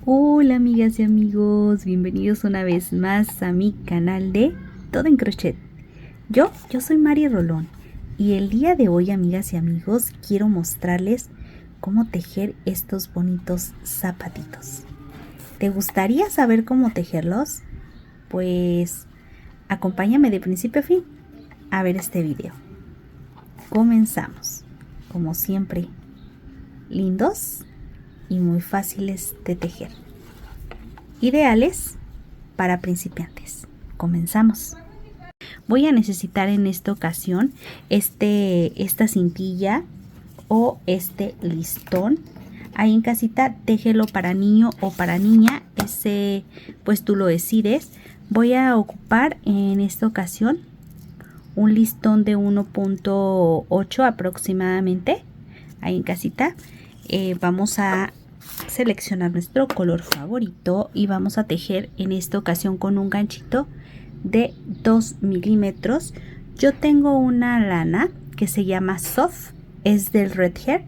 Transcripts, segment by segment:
Hola amigas y amigos, bienvenidos una vez más a mi canal de Todo en Crochet. Yo soy Mari Rolón y el día de hoy, amigas y amigos, quiero mostrarles cómo tejer estos bonitos zapatitos. ¿Te gustaría saber cómo tejerlos? Pues acompáñame de principio a fin a ver este video. Comenzamos, como siempre, lindos y muy fáciles de tejer. Ideales para principiantes. Comenzamos. Voy a necesitar en esta ocasión esta cintilla o este listón. Ahí en casita téjelo para niño o para niña, ese pues tú lo decides. Voy a ocupar en esta ocasión un listón de 1.8 aproximadamente. Ahí en casita vamos a seleccionar nuestro color favorito y vamos a tejer en esta ocasión con un ganchito de 2 milímetros. Yo tengo una lana que se llama Soft, es del Red Hair,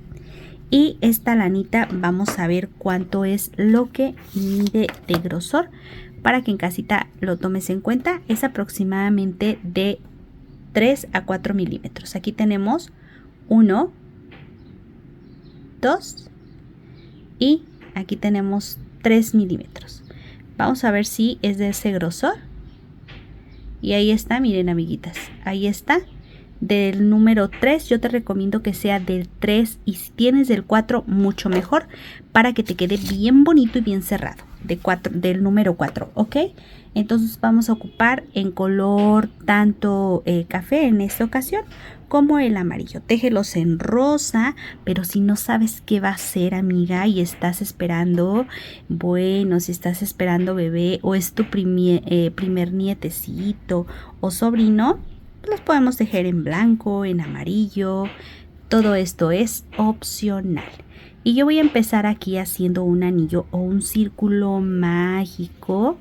y esta lanita vamos a ver cuánto es lo que mide de grosor para que en casita lo tomes en cuenta. Es aproximadamente de 3 a 4 milímetros. Aquí tenemos 1, 2 y aquí tenemos 3 milímetros. Vamos a ver si es de ese grosor. Y ahí está, miren amiguitas, ahí está. Del número 3 yo te recomiendo que sea del 3 y si tienes del 4 mucho mejor para que te quede bien bonito y bien cerrado. Del número 4, ¿ok? Entonces vamos a ocupar en color tanto café en esta ocasión como el amarillo. Téjelos en rosa, pero si no sabes qué va a ser, amiga, y estás esperando, bueno, si estás esperando bebé o es tu primer nietecito o sobrino, los podemos tejer en blanco, en amarillo. Todo esto es opcional. Y yo voy a empezar aquí haciendo un anillo o un círculo mágico.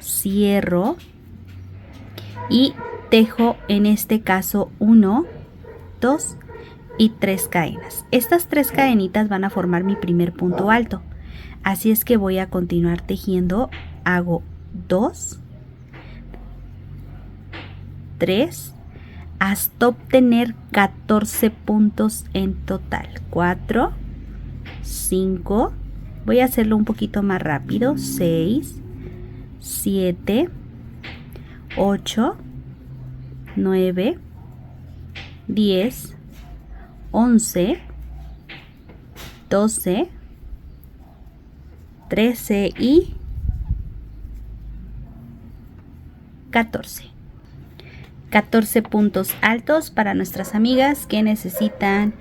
Cierro y tejo en este caso 1, 2 y 3 cadenas. Estas 3 cadenitas van a formar mi primer punto alto. Así es que voy a continuar tejiendo. Hago 2, 3, hasta obtener 14 puntos en total. 4, 5, voy a hacerlo un poquito más rápido. 6, 7, 8, 9, 10, 11, 12, 13 y 14. 14 puntos altos para nuestras amigas que necesitan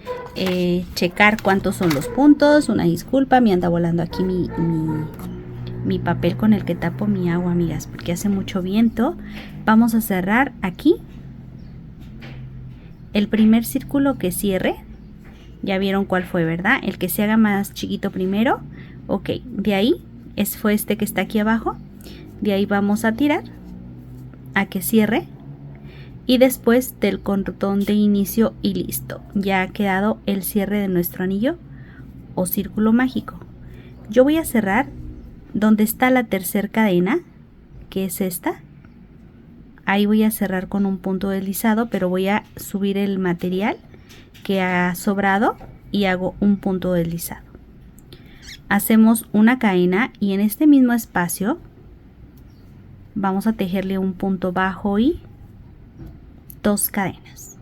checar cuántos son los puntos. Una disculpa, me anda volando aquí mi papel con el que tapo mi agua, amigas, porque hace mucho viento. Vamos a cerrar aquí el primer círculo que cierre. Ya vieron cuál fue, ¿verdad? El que se haga más chiquito primero. Ok, de ahí fue este que está aquí abajo. De ahí vamos a tirar a que cierre. Y después del cordón de inicio y listo. Ya ha quedado el cierre de nuestro anillo o círculo mágico. Yo voy a cerrar donde está la tercera cadena, que es esta. Ahí voy a cerrar con un punto deslizado, pero voy a subir el material que ha sobrado y hago un punto deslizado. Hacemos una cadena y en este mismo espacio vamos a tejerle un punto bajo y 2 cadenas.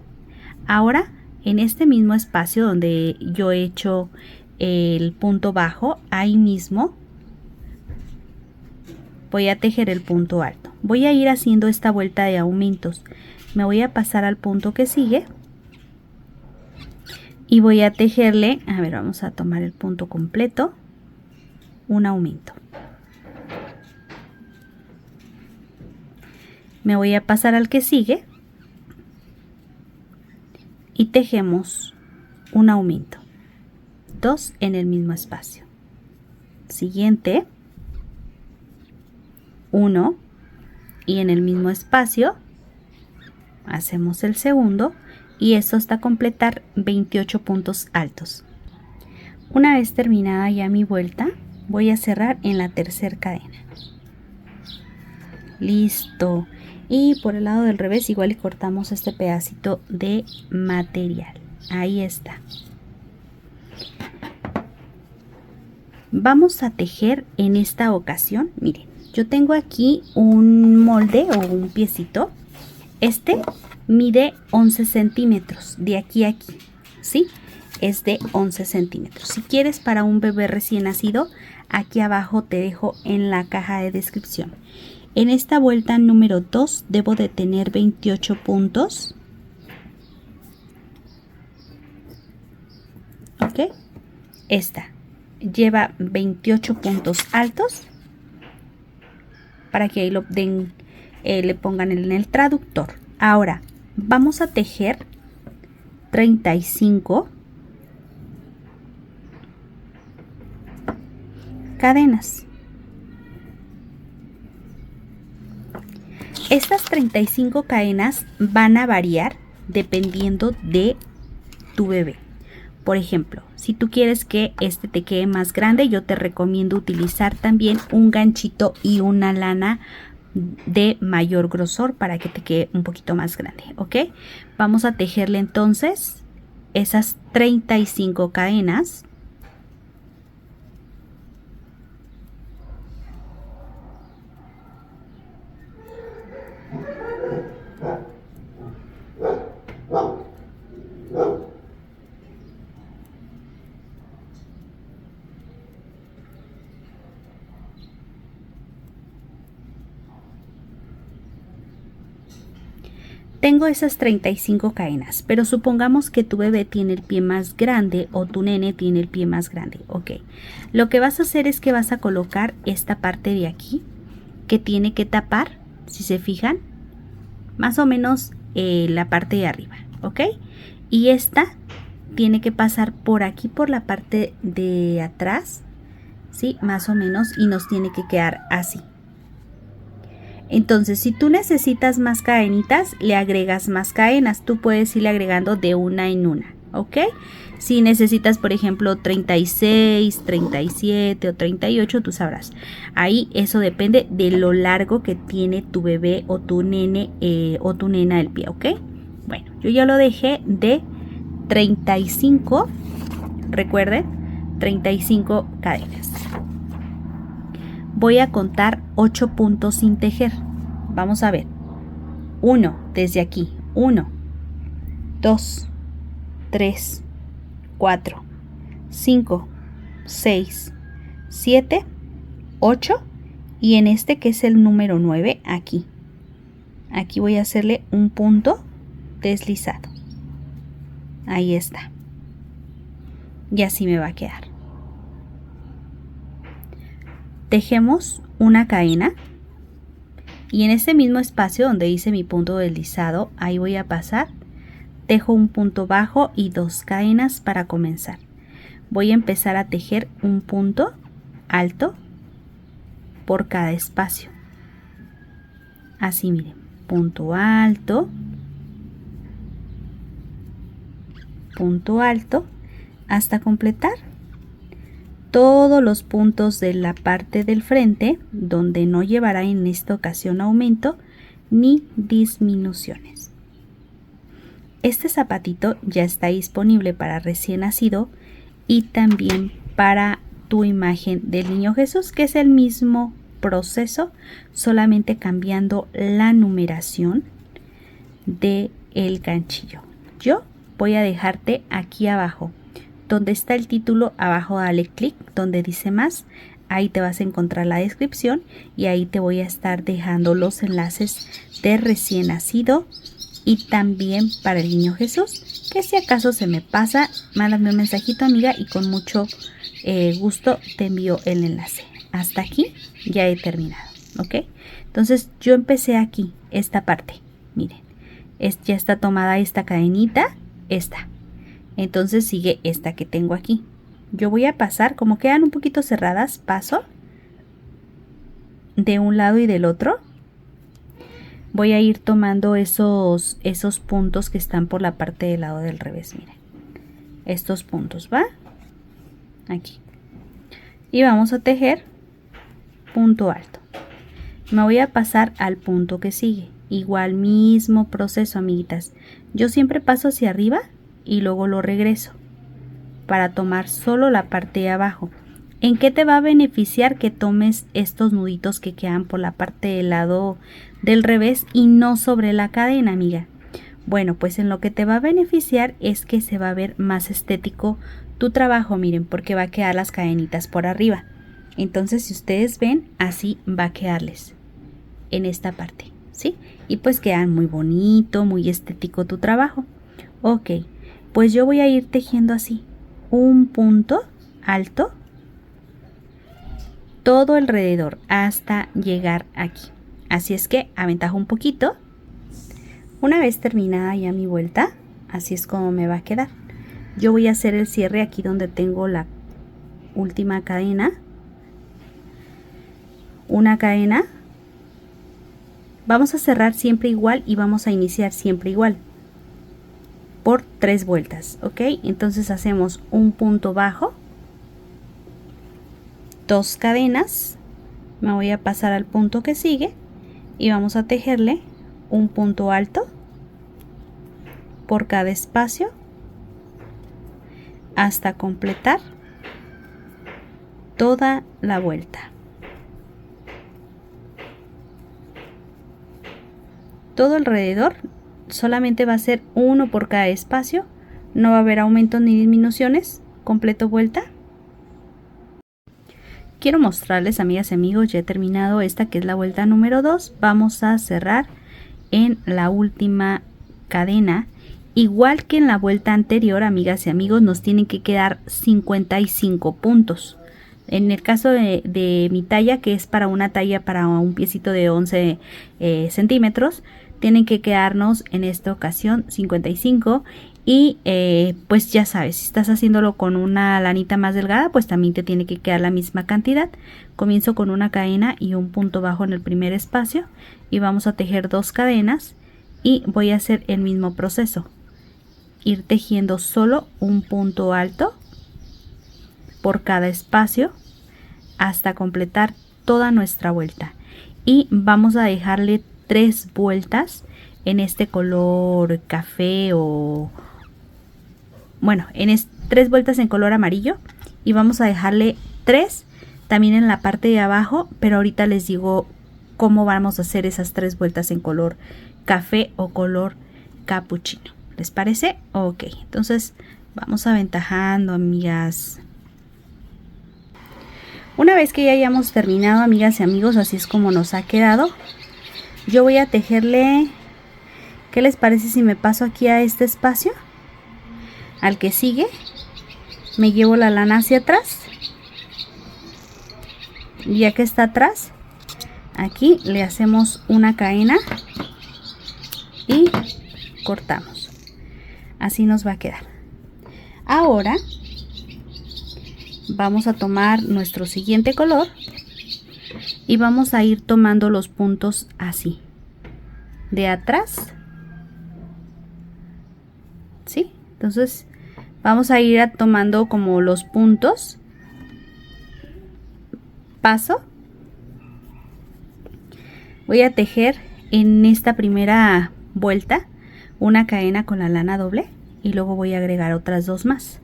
Ahora en este mismo espacio donde yo he hecho el punto bajo, ahí mismo voy a tejer el punto alto. Voy a ir haciendo esta vuelta de aumentos. Me voy a pasar al punto que sigue y voy a tejerle, a ver, vamos a tomar el punto completo, un aumento. Me voy a pasar al que sigue y tejemos un aumento, 2 en el mismo espacio. Siguiente, 1 y en el mismo espacio hacemos el segundo y eso hasta completar 28 puntos altos. Una vez terminada ya mi vuelta, voy a cerrar en la tercera cadena. Listo. Y por el lado del revés igual y cortamos este pedacito de material. Ahí está. Vamos a tejer en esta ocasión. Miren, yo tengo aquí un molde o un piecito. Este mide 11 centímetros de aquí a aquí, ¿sí? Es de 11 centímetros. Si quieres para un bebé recién nacido, aquí abajo te dejo en la caja de descripción. En esta vuelta número 2 debo de tener 28 puntos. ¿Ok? Esta lleva 28 puntos altos para que ahí lo den, le pongan en el traductor. Ahora vamos a tejer 35 cadenas. Estas 35 cadenas van a variar dependiendo de tu bebé. Por ejemplo, si tú quieres que este te quede más grande, yo te recomiendo utilizar también un ganchito y una lana de mayor grosor para que te quede un poquito más grande, ¿ok? Vamos a tejerle entonces esas 35 cadenas. Tengo esas 35 cadenas, pero supongamos que tu bebé tiene el pie más grande o tu nene tiene el pie más grande. Ok, lo que vas a hacer es que vas a colocar esta parte de aquí que tiene que tapar, si se fijan, más o menos la parte de arriba. Ok, y esta tiene que pasar por aquí, por la parte de atrás, ¿sí? Más o menos, y nos tiene que quedar así. Entonces, si tú necesitas más cadenitas, le agregas más cadenas. Tú puedes irle agregando de una en una, ¿ok? Si necesitas, por ejemplo, 36, 37 o 38, tú sabrás. Ahí eso depende de lo largo que tiene tu bebé o tu nene o tu nena el pie, ¿ok? Bueno, yo ya lo dejé de 35, recuerden, 35 cadenas. Voy a contar 8 puntos sin tejer. Vamos a ver. 1 desde aquí. 1, 2, 3, 4, 5, 6, 7, 8. Y en este que es el número 9, aquí. Aquí voy a hacerle un punto deslizado. Ahí está. Y así me va a quedar. Tejemos una cadena y en este mismo espacio donde hice mi punto deslizado, ahí voy a pasar, tejo un punto bajo y 2 cadenas para comenzar. Voy a empezar a tejer un punto alto por cada espacio. Así miren, punto alto, hasta completar todos los puntos de la parte del frente, donde no llevará en esta ocasión aumento ni disminuciones. Este zapatito ya está disponible para recién nacido y también para tu imagen del niño Jesús, que es el mismo proceso, solamente cambiando la numeración del ganchillo. Yo voy a dejarte aquí abajo donde está el título, abajo dale clic donde dice más, ahí te vas a encontrar la descripción y ahí te voy a estar dejando los enlaces de recién nacido y también para el niño Jesús, que si acaso se me pasa, mándame un mensajito amiga y con mucho gusto te envío el enlace. Hasta aquí ya he terminado, ¿ok? Entonces yo empecé aquí, esta parte, miren, ya está tomada esta cadenita, esta. Entonces sigue esta que tengo aquí. Yo voy a pasar, como quedan un poquito cerradas, paso de un lado y del otro. Voy a ir tomando esos puntos que están por la parte del lado del revés. Miren, estos puntos, ¿va? Aquí. y vamos a tejer punto alto. Me voy a pasar al punto que sigue. Igual mismo proceso, amiguitas. Yo siempre paso hacia arriba y luego lo regreso para tomar solo la parte de abajo. ¿En qué te va a beneficiar que tomes estos nuditos que quedan por la parte del lado del revés y no sobre la cadena, amiga? Bueno, pues en lo que te va a beneficiar es que se va a ver más estético tu trabajo, miren, porque va a quedar las cadenitas por arriba. Entonces, si ustedes ven, así va a quedarles en esta parte, ¿sí? Y pues quedan muy bonito, muy estético tu trabajo. Ok, pues yo voy a ir tejiendo así, un punto alto, todo alrededor hasta llegar aquí. Así es que aventajo un poquito. Una vez terminada ya mi vuelta, así es como me va a quedar. Yo voy a hacer el cierre aquí donde tengo la última cadena. Una cadena. Vamos a cerrar siempre igual y vamos a iniciar siempre igual. Por 3 vueltas, ¿ok? Entonces hacemos un punto bajo, 2 cadenas, me voy a pasar al punto que sigue y vamos a tejerle un punto alto por cada espacio hasta completar toda la vuelta. Todo alrededor solamente va a ser uno por cada espacio, no va a haber aumentos ni disminuciones. Completo vuelta. Quiero mostrarles, amigas y amigos, ya he terminado esta que es la vuelta número 2. Vamos a cerrar en la última cadena. Igual que en la vuelta anterior, amigas y amigos, nos tienen que quedar 55 puntos. En el caso de mi talla, que es para una talla para un piecito de 11 centímetros, tienen que quedarnos en esta ocasión 55. Y pues ya sabes, si estás haciéndolo con una lanita más delgada, pues también te tiene que quedar la misma cantidad. Comienzo con una cadena y un punto bajo en el primer espacio y vamos a tejer 2 cadenas y voy a hacer el mismo proceso. Ir tejiendo solo un punto alto por cada espacio hasta completar toda nuestra vuelta. Y vamos a dejarle 3 vueltas en este color café o... bueno, 3 vueltas en color amarillo y vamos a dejarle 3 también en la parte de abajo, pero ahorita les digo cómo vamos a hacer esas 3 vueltas en color café o color capuchino. ¿Les parece? Ok, entonces vamos aventajando, amigas. Una vez que ya hayamos terminado, amigas y amigos, así es como nos ha quedado. Yo voy a tejerle, ¿qué les parece si me paso aquí a este espacio? Al que sigue, me llevo la lana hacia atrás. Y ya que está atrás, aquí le hacemos una cadena y cortamos. Así nos va a quedar. Ahora vamos a tomar nuestro siguiente color y vamos a ir tomando los puntos así, de atrás, ¿sí? Entonces vamos a ir tomando como los puntos, paso, voy a tejer en esta primera vuelta una cadena con la lana doble y luego voy a agregar otras 2 más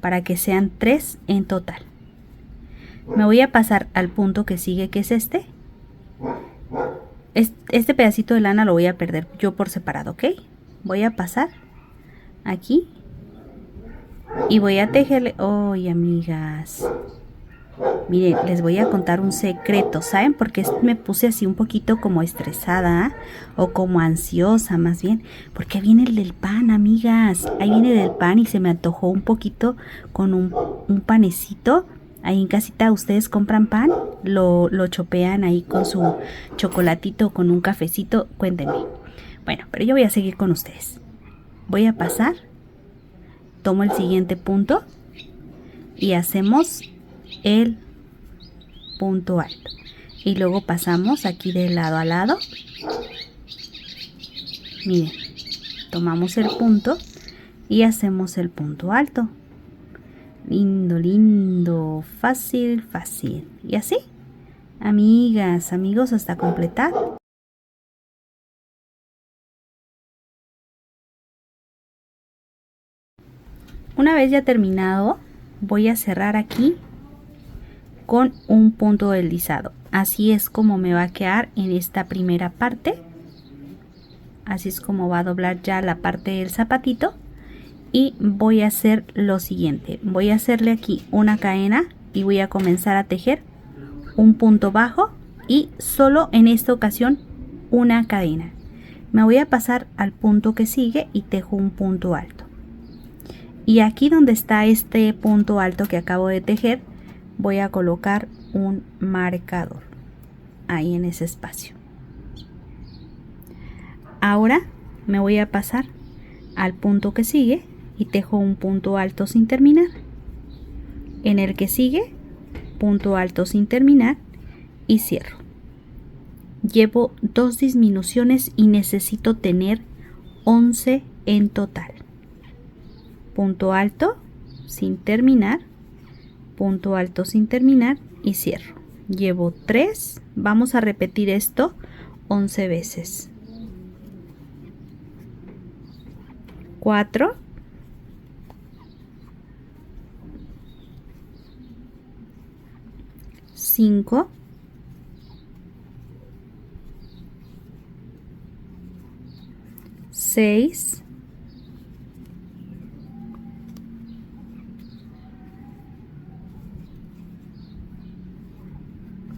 para que sean 3 en total. Me voy a pasar al punto que sigue, que es este pedacito de lana lo voy a perder yo por separado, ¿ok? Voy a pasar aquí y voy a tejerle. ¡Ay, amigas! Miren, les voy a contar un secreto. ¿Saben por qué me puse así un poquito como estresada o como ansiosa más bien? Porque viene el del pan, amigas. Ahí viene el del pan y se me antojó un poquito con un panecito. Ahí en casita ustedes compran pan, lo chopean ahí con su chocolatito o con un cafecito. Cuéntenme. Bueno, pero yo voy a seguir con ustedes. Voy a pasar, tomo el siguiente punto y hacemos el punto alto y luego pasamos aquí de lado a lado. Miren, tomamos el punto y hacemos el punto alto, Lindo, lindo, fácil, fácil. Y así, amigas, amigos, hasta completar. Una vez ya terminado, voy a cerrar aquí con un punto deslizado. Así es como me va a quedar en esta primera parte. Así es como va a doblar ya la parte del zapatito. Y voy a hacer lo siguiente. Voy a hacerle aquí una cadena y voy a comenzar a tejer un punto bajo y solo en esta ocasión una cadena. Me voy a pasar al punto que sigue y tejo un punto alto. Y aquí donde está este punto alto que acabo de tejer, voy a colocar un marcador ahí en ese espacio. Ahora me voy a pasar al punto que sigue y tejo un punto alto sin terminar. En el que sigue, punto alto sin terminar y cierro. Llevo 2 disminuciones y necesito tener 11 en total. Punto alto sin terminar, punto alto sin terminar y cierro. Llevo 3, vamos a repetir esto 11 veces. 4, 5, 6,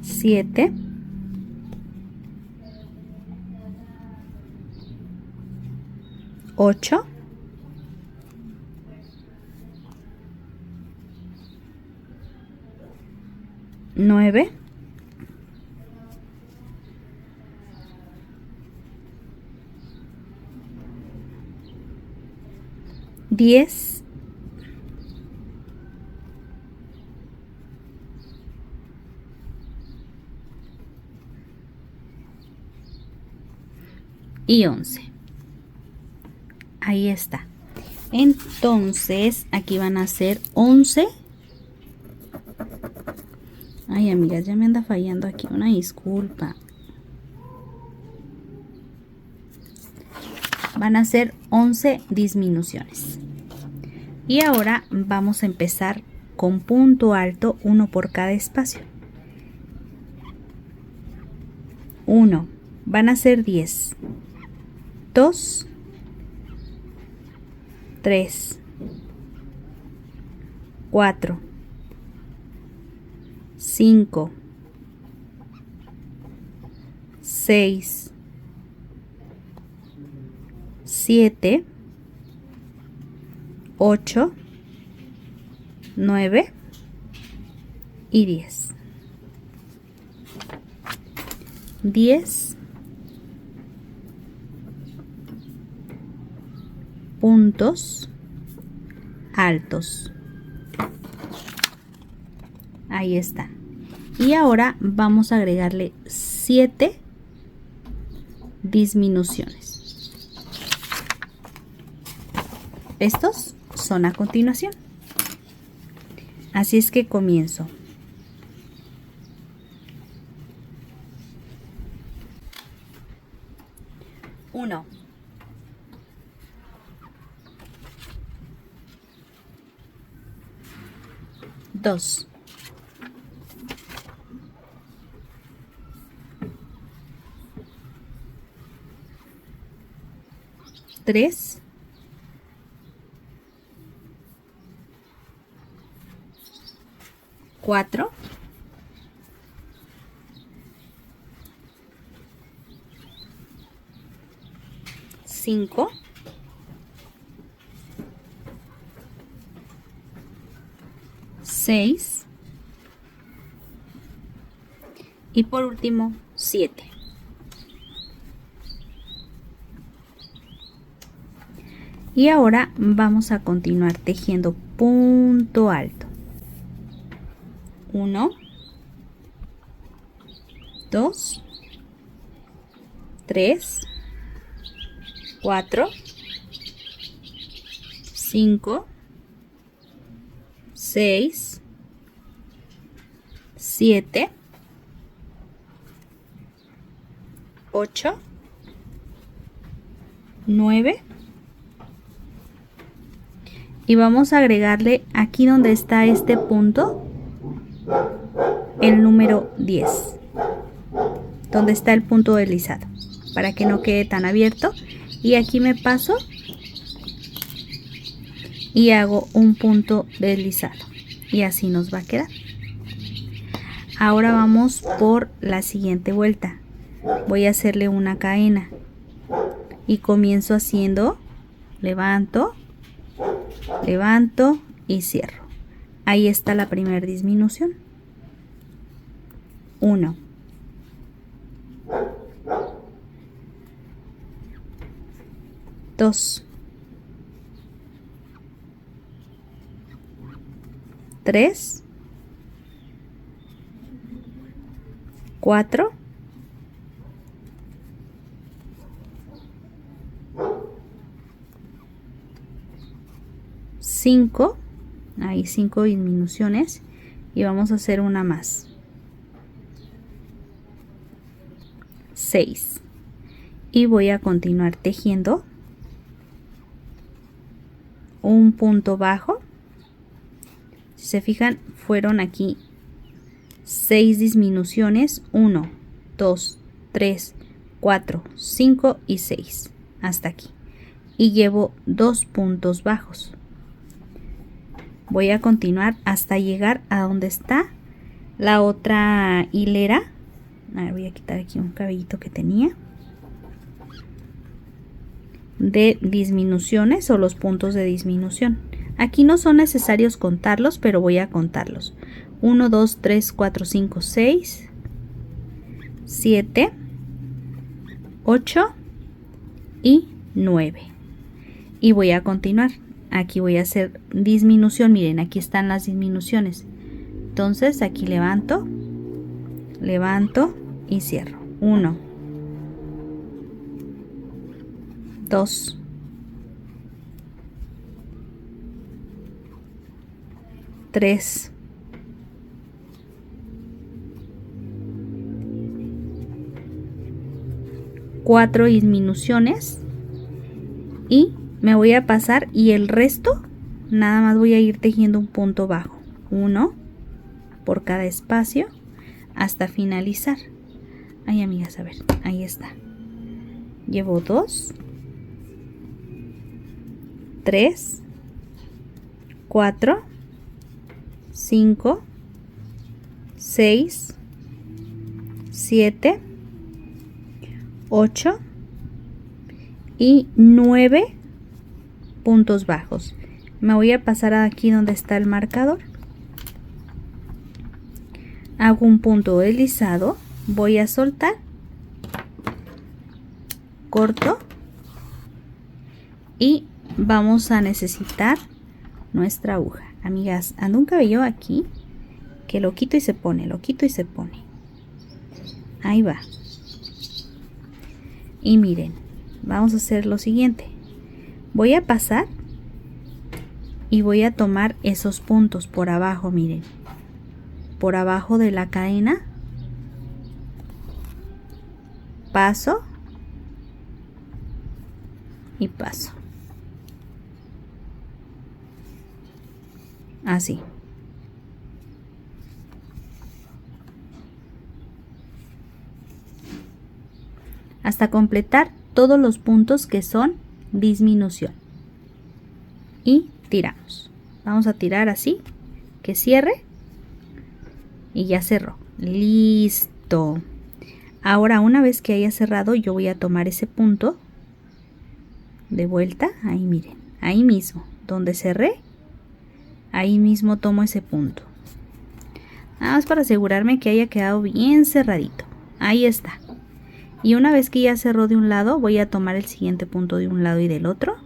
7, 8, 9, 10, 11. Ahí está. Entonces aquí van a ser 11. Ay, amigas, ya me anda fallando aquí, una disculpa. Van a ser 11 disminuciones. Y ahora vamos a empezar con punto alto, uno por cada espacio. 1, van a ser 10. 2, 3, 4, 5, 6, 7, 8, 9 y 10. 10 puntos altos. Ahí está. Y ahora vamos a agregarle 7 disminuciones. Estos son a continuación. Así es que comienzo. 1, 2, 3, 4, 5, 6 y por último 7. Y ahora vamos a continuar tejiendo punto alto. 1, 2, 3, 4, 5, 6, 7, 8, 9 y vamos a agregarle aquí donde está este punto el número 10, donde está el punto deslizado, para que no quede tan abierto. Y aquí me paso y hago un punto deslizado y así nos va a quedar. Ahora vamos por la siguiente vuelta. Voy a hacerle una cadena y comienzo haciendo levanto, levanto y cierro. Ahí está la primera disminución. 1, 2, 3, 4, 5, hay 5 disminuciones y vamos a hacer una más. 6 y voy a continuar tejiendo un punto bajo. Si se fijan, fueron aquí 6 disminuciones, 1, 2, 3, 4, 5 y 6 hasta aquí, y llevo 2 puntos bajos. Voy a continuar hasta llegar a donde está la otra hilera. A ver, voy a quitar aquí un cabellito que tenía de disminuciones o los puntos de disminución. Aquí no son necesarios contarlos, pero voy a contarlos. 1, 2, 3, 4, 5, 6, 7, 8 y 9. Y voy a continuar. Aquí voy a hacer disminución. Miren, aquí están las disminuciones. Entonces aquí levanto, levanto y cierro. 1, 2, 3, 4 disminuciones y me voy a pasar, y el resto nada más voy a ir tejiendo un punto bajo, 1 por cada espacio hasta finalizar. Ay, amigas, a ver, ahí está. Llevo 2, 3, 4, 5, 6, 7, 8 y 9 puntos bajos. Me voy a pasar aquí donde está el marcador, hago un punto deslizado, voy a soltar, corto y vamos a necesitar nuestra aguja. Amigas, anda un cabello aquí que lo quito y se pone, lo quito y se pone. Ahí va. Y miren, vamos a hacer lo siguiente. Voy a pasar y voy a tomar esos puntos por abajo, miren, por abajo de la cadena. Paso y paso. Así. Hasta completar todos los puntos que son disminución. Y tiramos. Vamos a tirar así, que cierre. Y ya cerró. Listo. Ahora, una vez que haya cerrado, yo voy a tomar ese punto de vuelta. Ahí miren, ahí mismo, donde cerré, ahí mismo tomo ese punto. Nada más para asegurarme que haya quedado bien cerradito. Ahí está. Y una vez que ya cerró de un lado, voy a tomar el siguiente punto de un lado y del otro.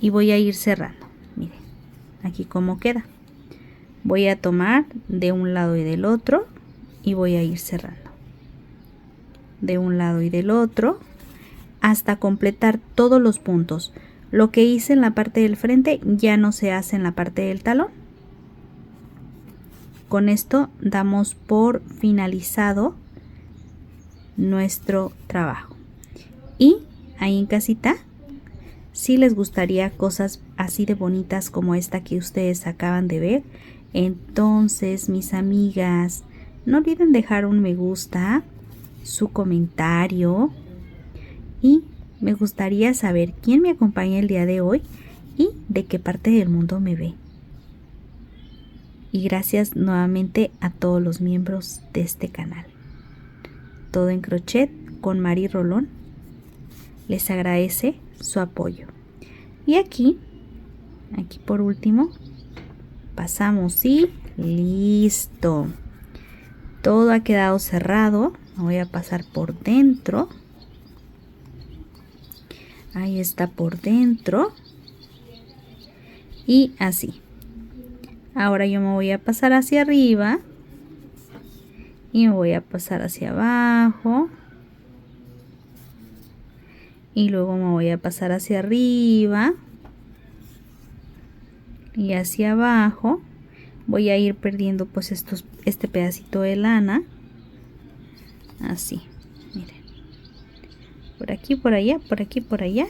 Y voy a ir cerrando. Miren, aquí cómo queda. Voy a tomar de un lado y del otro y voy a ir cerrando. De un lado y del otro hasta completar todos los puntos. Lo que hice en la parte del frente ya no se hace en la parte del talón. Con esto damos por finalizado nuestro trabajo. Y ahí en casita, si les gustaría cosas así de bonitas como esta que ustedes acaban de ver, entonces mis amigas, no olviden dejar un me gusta, su comentario, y me gustaría saber quién me acompaña el día de hoy y de qué parte del mundo me ve. Y gracias nuevamente a todos los miembros de este canal. Todo en Crochet con Mari Rolón les agradece su apoyo. Y aquí por último, pasamos y listo. Todo ha quedado cerrado. Voy a pasar por dentro. Ahí está por dentro. Y así. Ahora yo me voy a pasar hacia arriba. Y me voy a pasar hacia abajo. Y luego me voy a pasar hacia arriba. Y hacia abajo. Voy a ir perdiendo pues este pedacito de lana. Así. Miren. Por aquí, por allá, por aquí, por allá.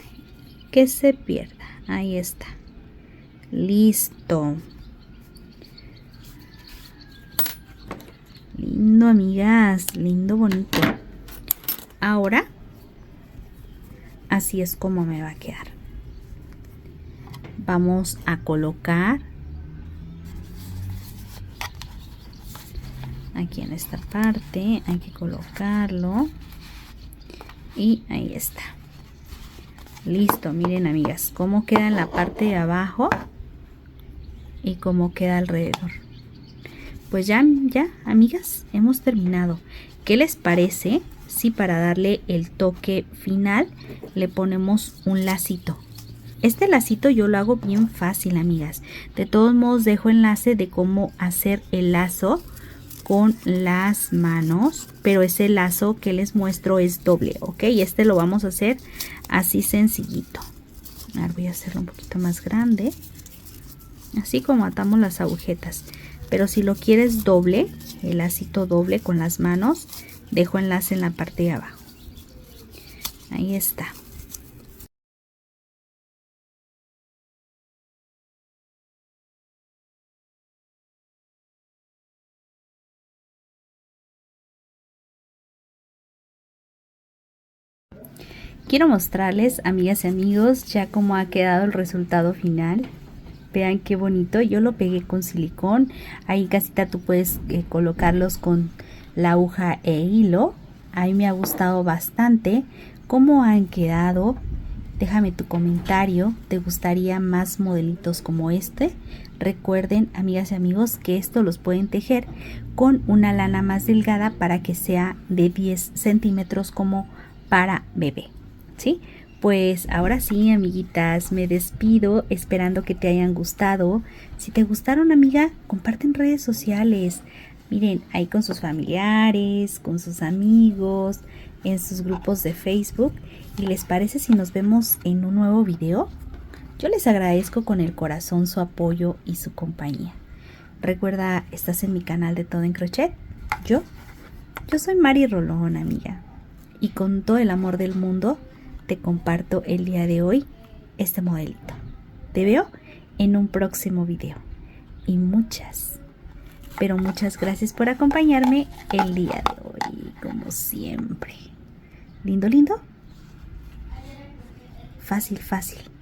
Que se pierda. Ahí está. Listo. Lindo, amigas. Lindo, bonito. Ahora, así es como me va a quedar. Vamos a colocar aquí en esta parte. Hay que colocarlo. Y ahí está. Listo, miren amigas, cómo queda en la parte de abajo y cómo queda alrededor. Pues ya amigas, hemos terminado. ¿Qué les parece si para darle el toque final le ponemos un lacito? Este lacito yo lo hago bien fácil, amigas. De todos modos dejo enlace de cómo hacer el lazo con las manos, pero ese lazo que les muestro es doble, ok. Este lo vamos a hacer así sencillito. Ahora voy a hacerlo un poquito más grande, así como atamos las agujetas. Pero si lo quieres doble, el lacito doble con las manos, dejo enlace en la parte de abajo. Ahí está. Quiero mostrarles, amigas y amigos, ya cómo ha quedado el resultado final. Vean qué bonito. Yo lo pegué con silicón. Ahí en casita tú puedes colocarlos con la aguja e hilo. Ahí me ha gustado bastante cómo han quedado. Déjame tu comentario. ¿Te gustaría más modelitos como este? Recuerden, amigas y amigos, que esto los pueden tejer con una lana más delgada para que sea de 10 centímetros como para bebé. ¿Sí? Pues ahora sí, amiguitas, me despido esperando que te hayan gustado. Si te gustaron, amiga, comparte en redes sociales. Miren, ahí con sus familiares, con sus amigos, en sus grupos de Facebook. ¿Y les parece si nos vemos en un nuevo video? Yo les agradezco con el corazón su apoyo y su compañía. Recuerda, estás en mi canal de Todo en Crochet. Yo soy Mari Rolón, amiga. Y con todo el amor del mundo, te comparto el día de hoy este modelito. Te veo en un próximo video. Y pero muchas gracias por acompañarme el día de hoy, como siempre. Lindo, lindo. Fácil, fácil.